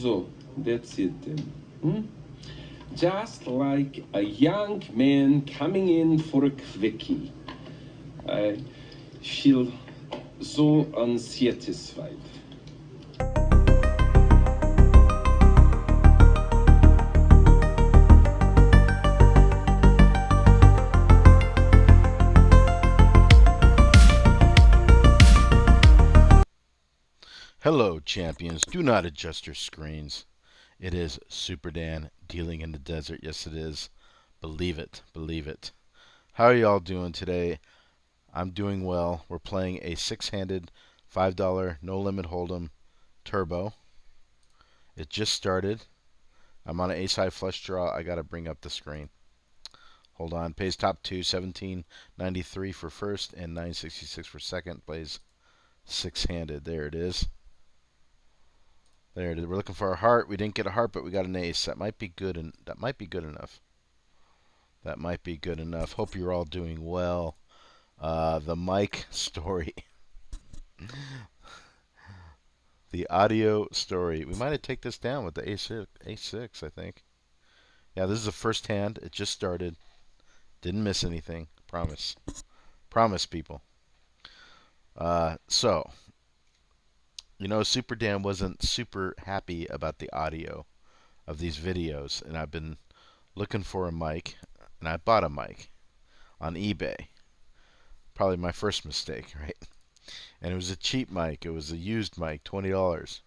So, that's it then. Hmm? Just like a young man coming in for a quickie. I feel so unsatisfied. Hello, champions. Do not adjust your screens. It is Superdan dealing in the desert. Yes, it is. Believe it. Believe it. How are y'all doing today? I'm doing well. We're playing a six-handed $5 no limit hold'em turbo. It just started. I'm on an ace-high flush draw. I got to bring up the screen. Hold on. Pays top two, 1793 for first and 966 for second. Plays six-handed. There it is. There it is. We're looking for a heart. We didn't get a heart, but we got an ace. That might be good, and that might be good enough. That might be good enough. Hope you're all doing well. The mic story, the audio story. We might have take this down with the A6, I think. Yeah, this is the first hand. It just started. Didn't miss anything. Promise. Promise, people. So, Superdan wasn't super happy about the audio of these videos, and I've been looking for a mic, and I bought a mic on eBay. Probably my first mistake, right? And it was a cheap mic. It was a used mic, $20.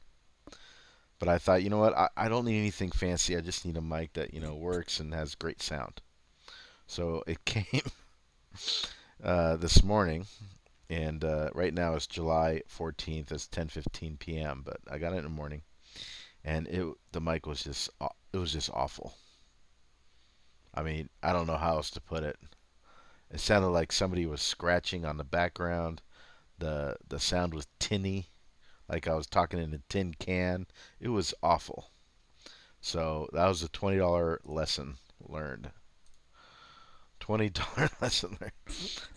But I thought, you know what? I don't need anything fancy. I just need a mic that, works and has great sound. So it came this morning, and right now it's July 14th. It's 10:15 p.m. But I got it in the morning, and the mic was just awful. I mean, I don't know how else to put it. It sounded like somebody was scratching on the background. The sound was tinny, like I was talking in a tin can. It was awful. So that was a $20 lesson learned. $20 lesson learned.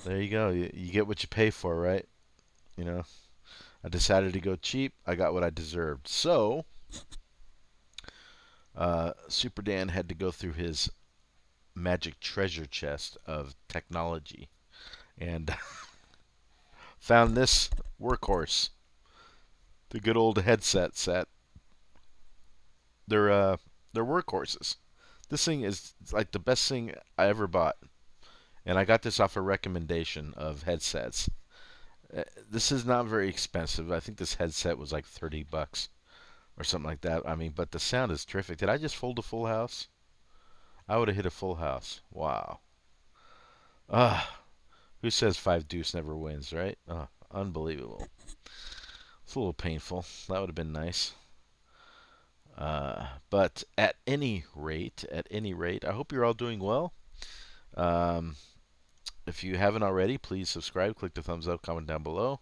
There you go. You get what you pay for, right? You know. I decided to go cheap. I got what I deserved. So, Super Dan had to go through his magic treasure chest of technology and found this workhorse, the good old headset set. They're workhorses. This thing is like the best thing I ever bought, and I got this off a recommendation of headsets. This is not very expensive. I think this headset was like $30 or something like that. I mean, but the sound is terrific. Did I just fold a full house? I would have hit a full house. Wow. Ah, who says five deuce never wins, right? Unbelievable. It's a little painful. That would have been nice. But at any rate, I hope you're all doing well. Um, if you haven't already, please subscribe. Click the thumbs up, comment down below.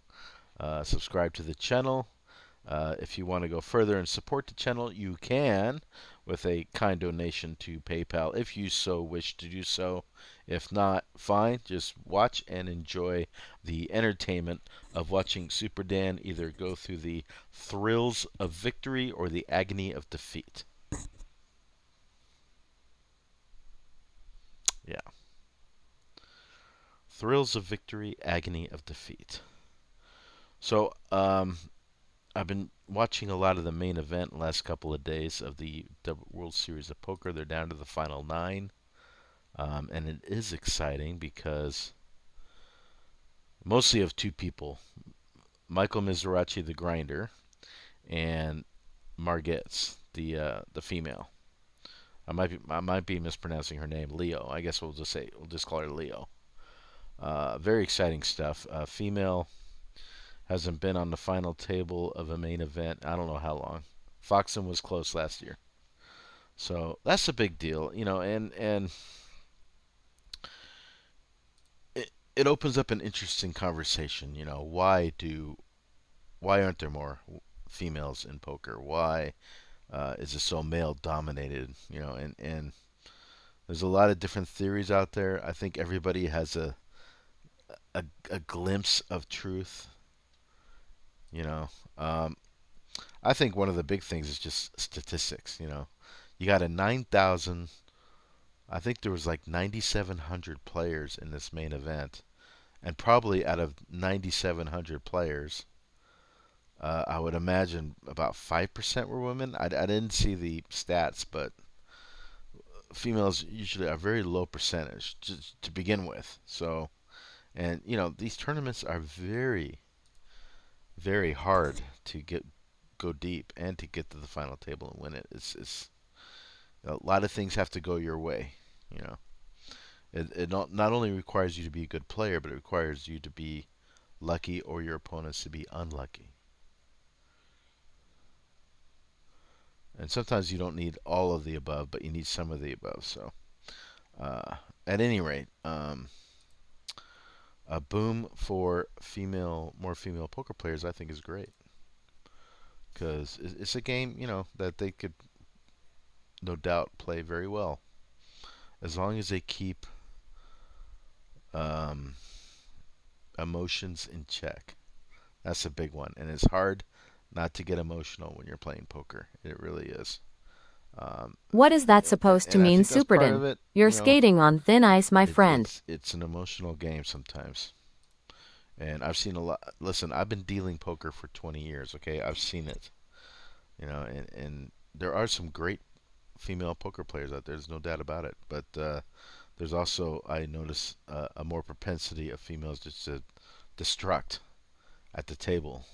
Subscribe to the channel. If you want to go further and support the channel, you can with a kind donation to PayPal if you so wish to do so. If not, fine. Just watch and enjoy the entertainment of watching Super Dan either go through the thrills of victory or the agony of defeat. Yeah. Thrills of victory, agony of defeat. So, I've been watching a lot of the main event last couple of days of the World Series of Poker. They're down to the final 9. And it is exciting because mostly of two people, Michael Mizrachi, the grinder, and Margetts, the female. I might be mispronouncing her name, Leo. I guess we'll just call her Leo. Very exciting stuff. Female hasn't been on the final table of a main event. I don't know how long. Foxen was close last year, so that's a big deal, and it opens up an interesting conversation. Why aren't there more females in poker? Why is it so male dominated? And there's a lot of different theories out there. I think everybody has a glimpse of truth. You know, um, I think one of the big things is just statistics. You got a 9,000. I think there was like 9,700 players in this main event, and probably out of 9,700 players, I would imagine about 5% were women. I didn't see the stats, but females usually a very low percentage to begin with. So, and these tournaments are very, very hard to go deep and to get to the final table and win it. It's a lot of things have to go your way. You know, it not only requires you to be a good player, but it requires you to be lucky or your opponents to be unlucky. And sometimes you don't need all of the above, but you need some of the above. So, at any rate, a boom for more female poker players, I think, is great because it's a game, that they could no doubt play very well as long as they keep um, emotions in check. That's a big one, and it's hard not to get emotional when you're playing poker. It really is. What is that supposed to And I mean, think that's part of Superdan? it. You're skating on thin ice, my friend. It's an emotional game sometimes. And I've seen a lot. Listen, I've been dealing poker for 20 years, okay? I've seen it. And there are some great female poker players out there. There's no doubt about it. But there's also, I notice, a more propensity of females just to destruct at the table.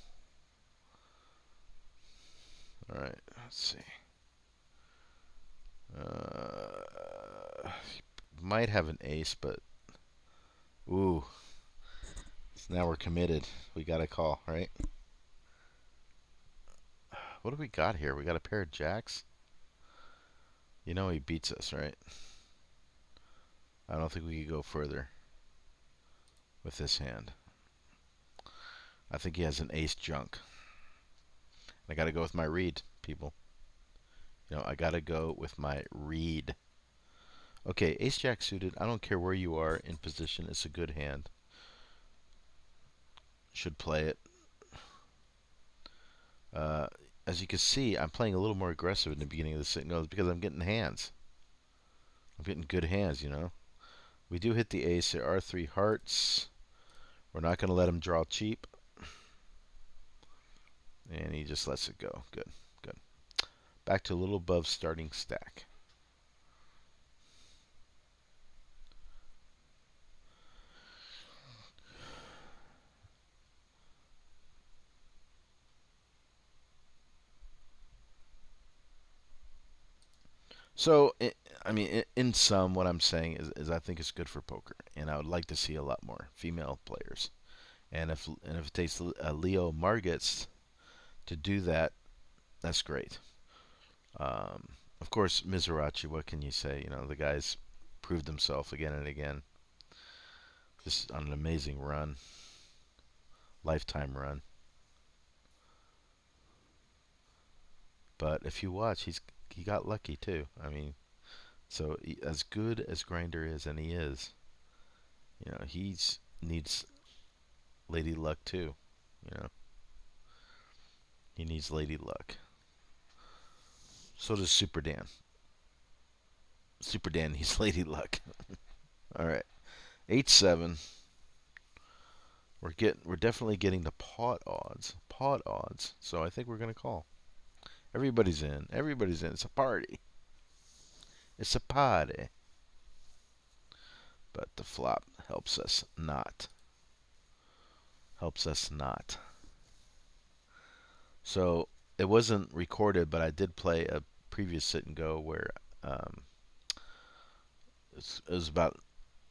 All right, let's see. Might have an ace, but ooh, so now we're committed. We got a call, right? What do we got here? We got a pair of jacks. He beats us, right? I don't think we could go further with this hand. I think he has an ace junk. I got to go with my read, people. I got to go with my read. Okay, ace jack suited. I don't care where you are in position. It's a good hand. Should play it. As you can see, I'm playing a little more aggressive in the beginning of the signal because I'm getting hands. I'm getting good hands, We do hit the ace. There are 3 hearts. We're not going to let him draw cheap. And he just lets it go. Good, good. Back to a little above starting stack. So, in sum, what I'm saying is I think it's good for poker, and I would like to see a lot more female players. And if it takes Leo Margits to do that, that's great. Of course, Mizrachi, what can you say? The guy's proved himself again and again. Just on an amazing run, lifetime run. But if you watch, he got lucky too. So as good as Grinder is, and he is, he needs lady luck too. He needs lady luck. So does Superdan. Superdan needs lady luck. All right, 8-7. We're definitely getting the pot odds. So I think we're gonna call. Everybody's in. It's a party. It's a party. But the flop helps us not. So it wasn't recorded, but I did play a previous sit and go where it was about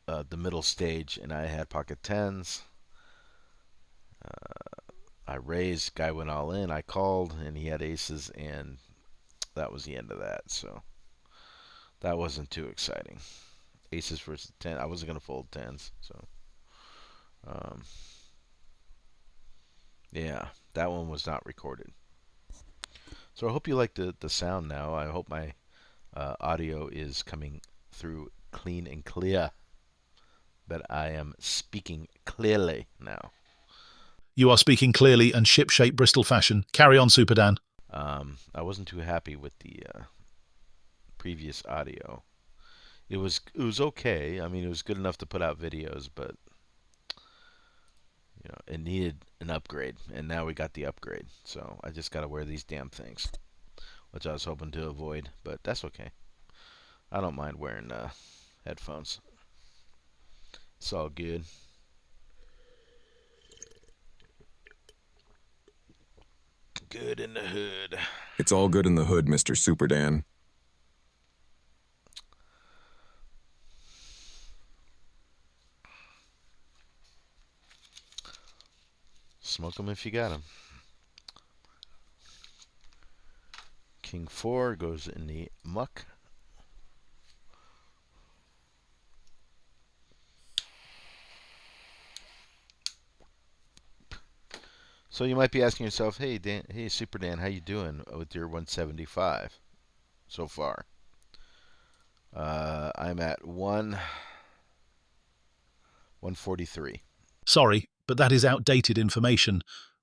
the middle stage, and I had pocket tens. I raised, guy went all in. I called, and he had aces, and that was the end of that. So that wasn't too exciting. Aces versus 10. I wasn't going to fold tens. So, yeah, that one was not recorded. So I hope you like the sound now. I hope my audio is coming through clean and clear. But I am speaking clearly now. You are speaking clearly and ship-shape Bristol fashion. Carry on, Superdan. I wasn't too happy with the previous audio. It was okay. I mean, it was good enough to put out videos, but it needed an upgrade, and now we got the upgrade. So I just got to wear these damn things, which I was hoping to avoid, but that's okay. I don't mind wearing headphones. It's all good. Good in the hood. It's all good in the hood, Mr. Superdan. Smoke them if you got them. King 4 goes in the muck. So you might be asking yourself, hey Dan, hey Superdan, how you doing with your 175 so far? I'm at 143. Sorry, but that is outdated information.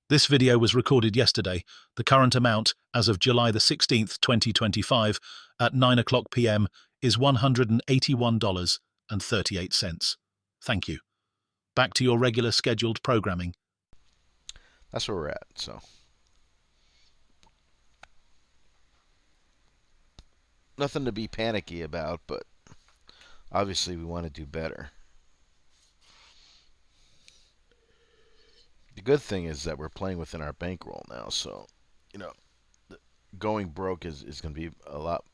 This video was recorded yesterday. The current amount, as of July the 16th, 2025, at 9 o'clock p.m. is $181.38. Thank you. Back to your regular scheduled programming. That's where we're at, so. Nothing to be panicky about, but obviously we want to do better. The good thing is that we're playing within our bankroll now, so, going broke is going to be a lot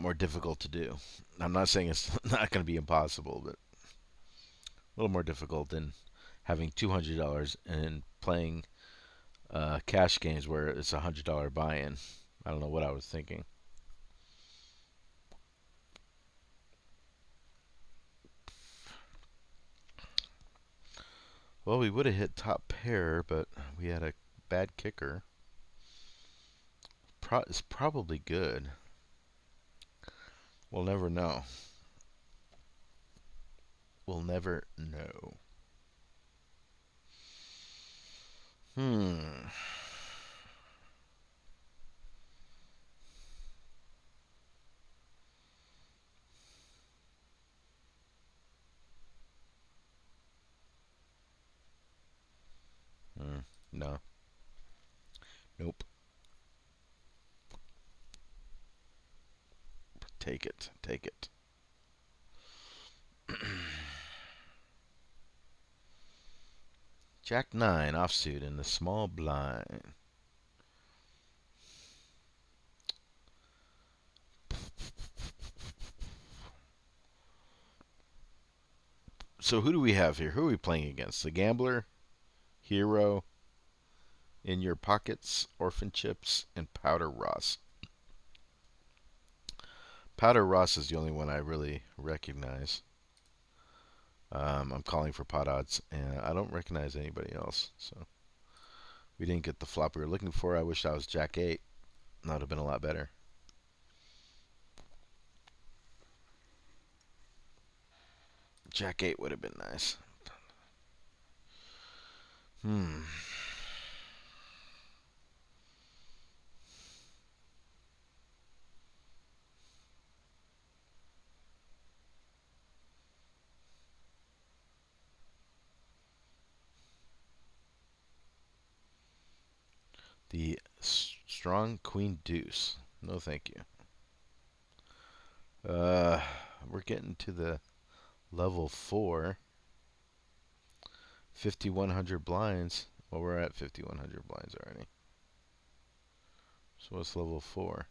more difficult to do. I'm not saying it's not going to be impossible, but a little more difficult than having $200 and playing cash games where it's a $100 buy-in. I don't know what I was thinking. Well, we would have hit top pair, but we had a bad kicker. It's probably good. We'll never know. We'll never know. No. Nope. Take it. Take it. Jack 9 offsuit in the small blind. So who do we have here? Who are we playing against? The Gambler, Hero, In Your Pockets, Orphan Chips, and Powder Ross. Powder Ross is the only one I really recognize. I'm calling for pot odds, and I don't recognize anybody else. So we didn't get the flop we were looking for. I wish I was Jack 8. That would have been a lot better. Jack 8 would have been nice. The strong Queen Deuce. No, thank you. We're getting to the level 4. 5,100 blinds. Well, we're at 5,100 blinds already. So what's level 4?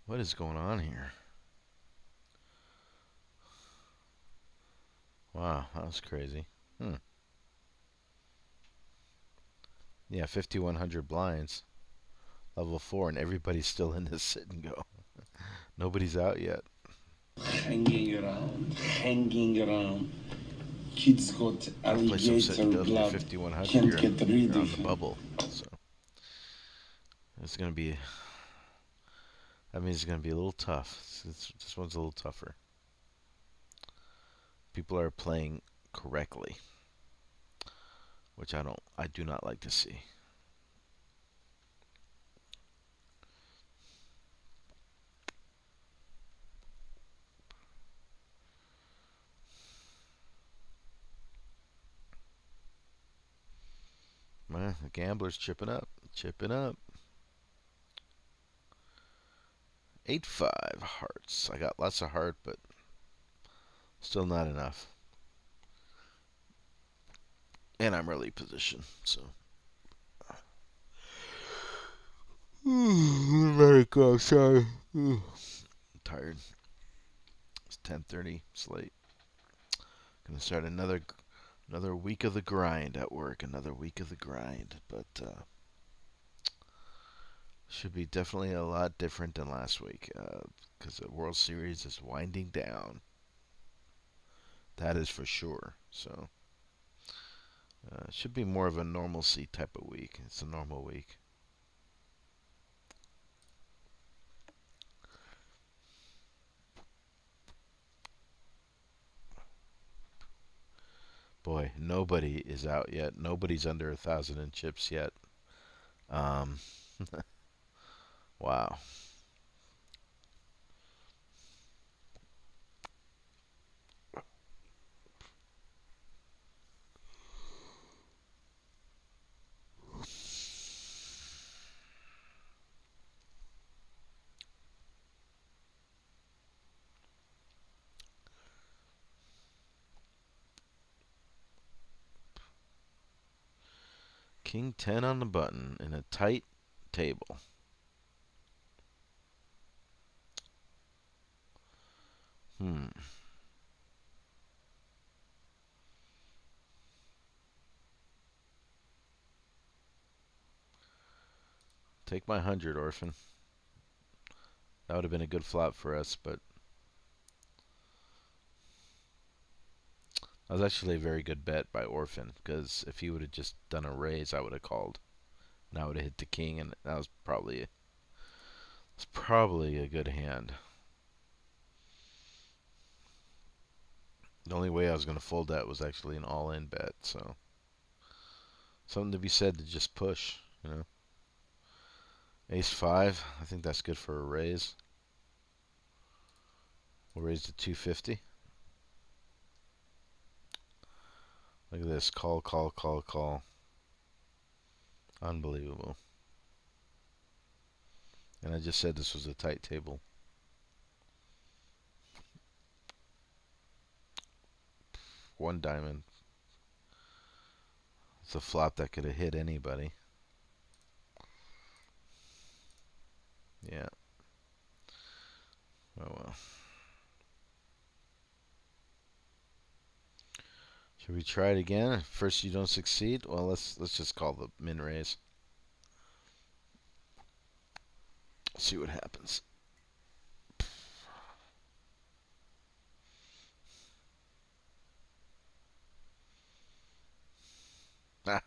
What is going on here? Wow, that was crazy. Yeah, 5,100 blinds. Level 4, and everybody's still in this sit and go. Nobody's out yet. Hanging around, hanging around. kid's got Play some alligator W blood. 5100. Can't You're get rid on of the him. bubble, so it's gonna be. That means it's gonna be a little tough. This one's a little tougher. People are playing correctly, which I do not like to see. The gambler's chipping up. 8-5 hearts. I got lots of heart, but still not enough. And I'm early position, so. Let it go, sorry. I'm tired. It's 10:30. It's late. Gonna start another week of the grind at work. Another week of the grind, but should be definitely a lot different than last week because the World Series is winding down. That is for sure. So should be more of a normalcy type of week. It's a normal week. Boy, nobody is out yet. Nobody's under 1,000 in chips yet. Wow. King 10 on the button in a tight table. Take my 100, Orphan. That would have been a good flop for us, but that was actually a very good bet by Orphan, because if he would have just done a raise, I would have called. And I would have hit the king, and that was probably a good hand. The only way I was going to fold that was actually an all-in bet, so something to be said to just push, you know. Ace 5, I think that's good for a raise. We'll raise to 250. Look at this, call. Unbelievable. And I just said this was a tight table. One diamond. It's a flop that could have hit anybody. Yeah. Oh well. Should we try it again? First you don't succeed? Well, let's just call the min raise. See what happens. Ah.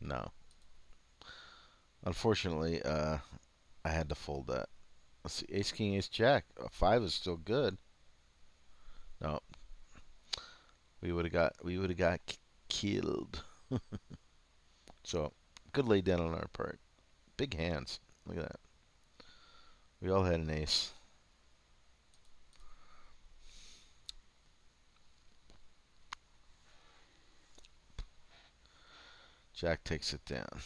No. Unfortunately, I had to fold that. Let's see. Ace, King, Ace, Jack. 5 is still good. No. We would have got killed. So, good lay down on our part. Big hands. Look at that. We all had an ace. Jack takes it down.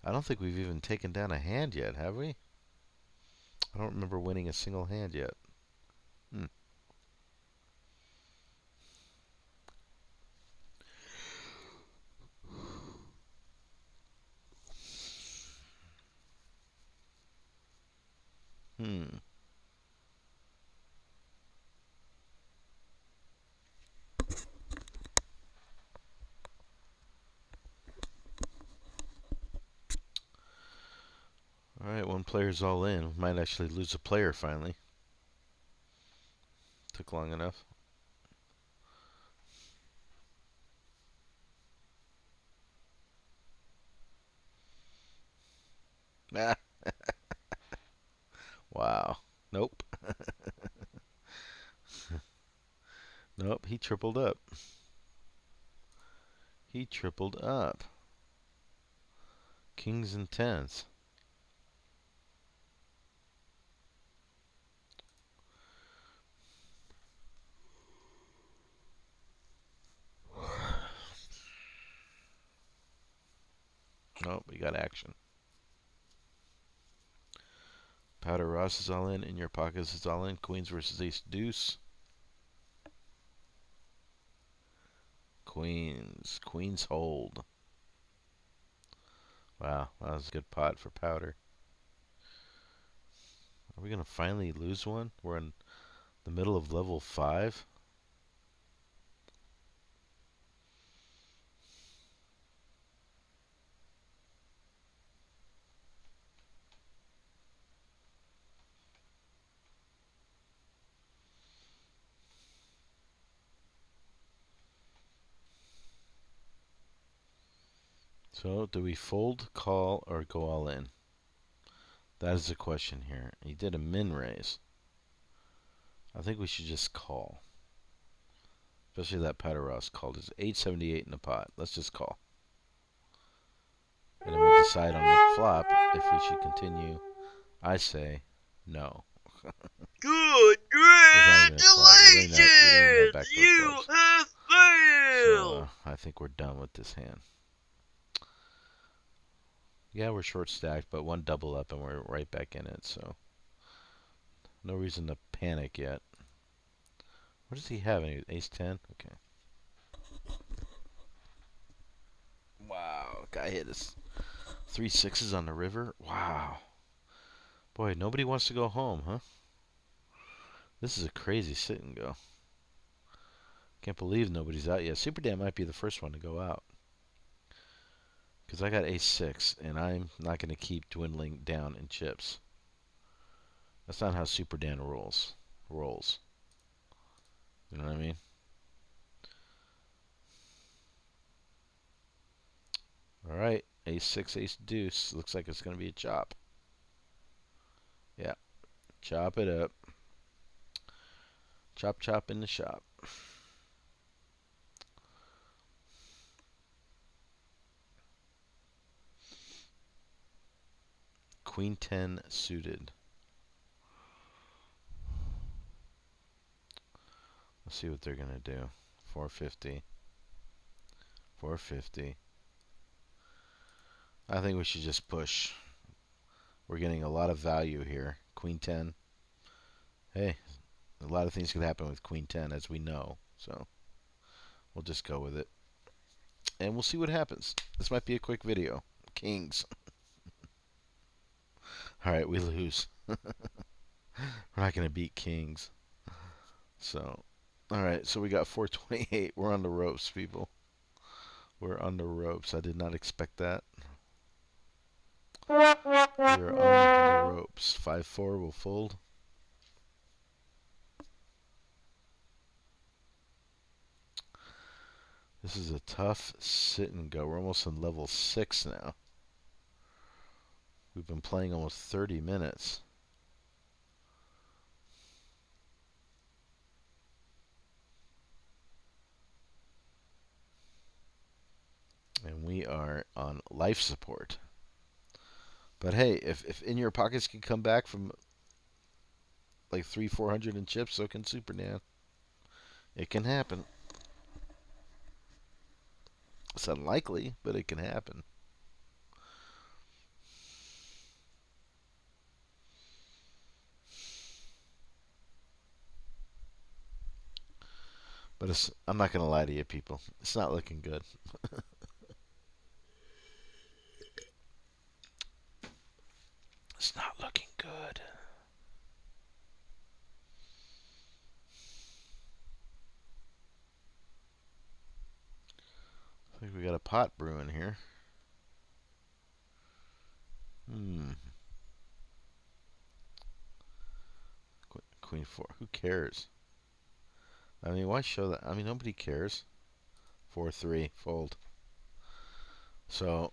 I don't think we've even taken down a hand yet, have we? I don't remember winning a single hand yet. Hmm. player's all in. We might actually lose a player finally. Took long enough. Ah. Wow. Nope. Nope, he tripled up. He tripled up. Kings and tens. Nope, we got action. Powder Ross is all in your pockets is all in. Queens versus ace deuce. Queens. Queens hold. Wow, that was a good pot for Powder. Are we going to finally lose one? We're in the middle of level 5. So, do we fold, call, or go all in? That is the question here. He did a min raise. I think we should just call. Especially that Powder Ross called. It's 878 in the pot. Let's just call. And then we'll decide on the flop if we should continue. I say no. Congratulations! You have failed! So, I think we're done with this hand. Yeah, we're short stacked, but one double up and we're right back in it, so no reason to panic yet. What does he have? Ace 10? Okay. Wow, guy hit us 3 sixes on the river. Wow. Boy, nobody wants to go home, huh? This is a crazy sit and go. Can't believe nobody's out yet. Superdan might be the first one to go out. Because I got ace 6, and I'm not going to keep dwindling down in chips. That's not how Superdan rolls. You know what I mean? Alright, ace 6, ace deuce. Looks like it's going to be a chop. Yeah, chop it up. Chop chop in the shop. Queen 10 suited. Let's see what they're going to do. 450. 450. I think we should just push. We're getting a lot of value here. Queen 10. Hey, a lot of things can happen with Queen 10, as we know. So, we'll just go with it. And we'll see what happens. This might be a quick video. Kings. Alright, we lose. We're not going to beat Kings. So, alright, so we got 428. We're on the ropes, people. We're on the ropes. I did not expect that. We're on the ropes. 5-4 will fold. This is a tough sit and go. We're almost on level 6 now. We've been playing almost 30 minutes. And we are on life support. But hey, if in your pockets can come back from like 300-400 in chips, so can Superdan. It can happen. It's unlikely, but it can happen. But I'm not going to lie to you, people. It's not looking good. It's not looking good. I think we got a pot brewing here. Queen 4. Who cares? I mean, why show that? I mean, nobody cares. 4-3, fold. So,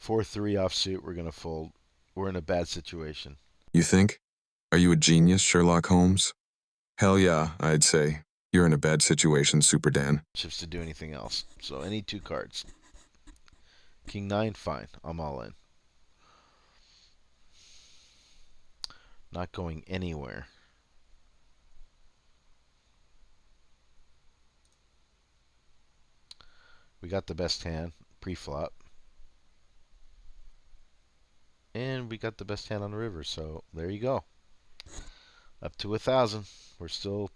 4-3 offsuit, we're going to fold. We're in a bad situation. You think? Are you a genius, Sherlock Holmes? Hell yeah, I'd say. You're in a bad situation, Superdan. Chips to do anything else. So, any 2 cards. King 9, fine. I'm all in. Not going anywhere. We got the best hand pre-flop. And we got the best hand on the river, so there you go. Up to 1,000. We're still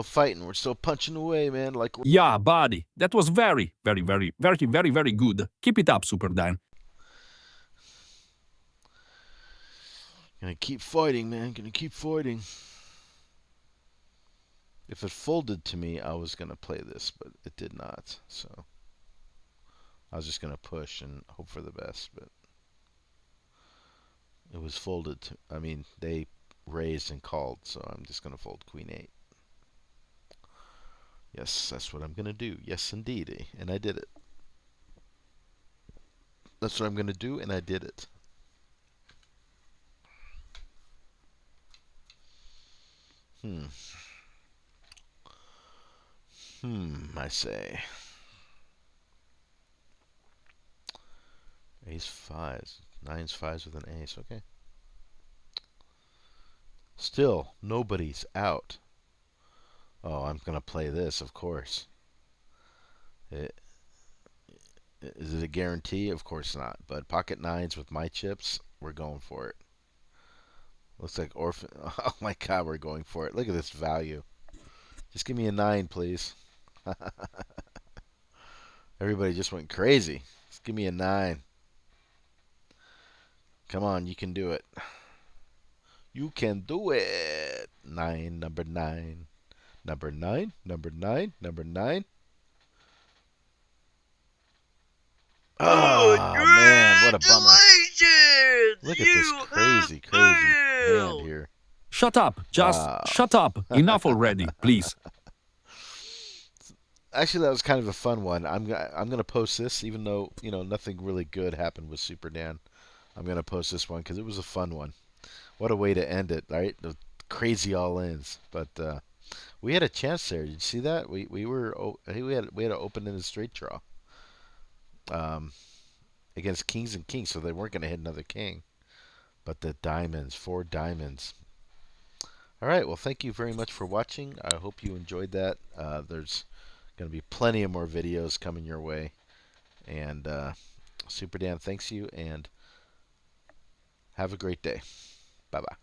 fighting. We're still punching away, man. Like, yeah, buddy. That was very, very, very, very, very, very good. Keep it up, Superdan. Gonna keep fighting, man. Gonna keep fighting. If it folded to me, I was gonna play this, but it did not. So I was just gonna push and hope for the best, but it was folded to, I mean, they raised and called, so I'm just gonna fold Queen 8. Yes, that's what I'm gonna do. Yes, indeed, and I did it. That's what I'm gonna do, and I did it. I say. Ace 5s. 9s, 5s with an ace. Okay. Still, nobody's out. Oh, I'm going to play this, of course. Is it a guarantee? Of course not. But pocket 9s with my chips, we're going for it. Looks like orphan. Oh my god, we're going for it. Look at this value. Just give me a 9, please. Everybody just went crazy. Just give me a 9. Come on, you can do it. You can do it. 9, number 9. Number 9, number 9, number 9. Oh, man, what a bummer. Look at this crazy hand here. Shut up. Just shut up. Enough already, please. Actually, that was kind of a fun one. I'm gonna post this, even though nothing really good happened with Superdan. I'm gonna post this one because it was a fun one. What a way to end it, right? The crazy all-ins. But we had a chance there. Did you see that? We had to open in a straight draw. Against kings and kings, so they weren't gonna hit another king. But the diamonds, 4 diamonds. All right. Well, thank you very much for watching. I hope you enjoyed that. There's going to be plenty of more videos coming your way. And Superdan thanks you, and have a great day. Bye-bye.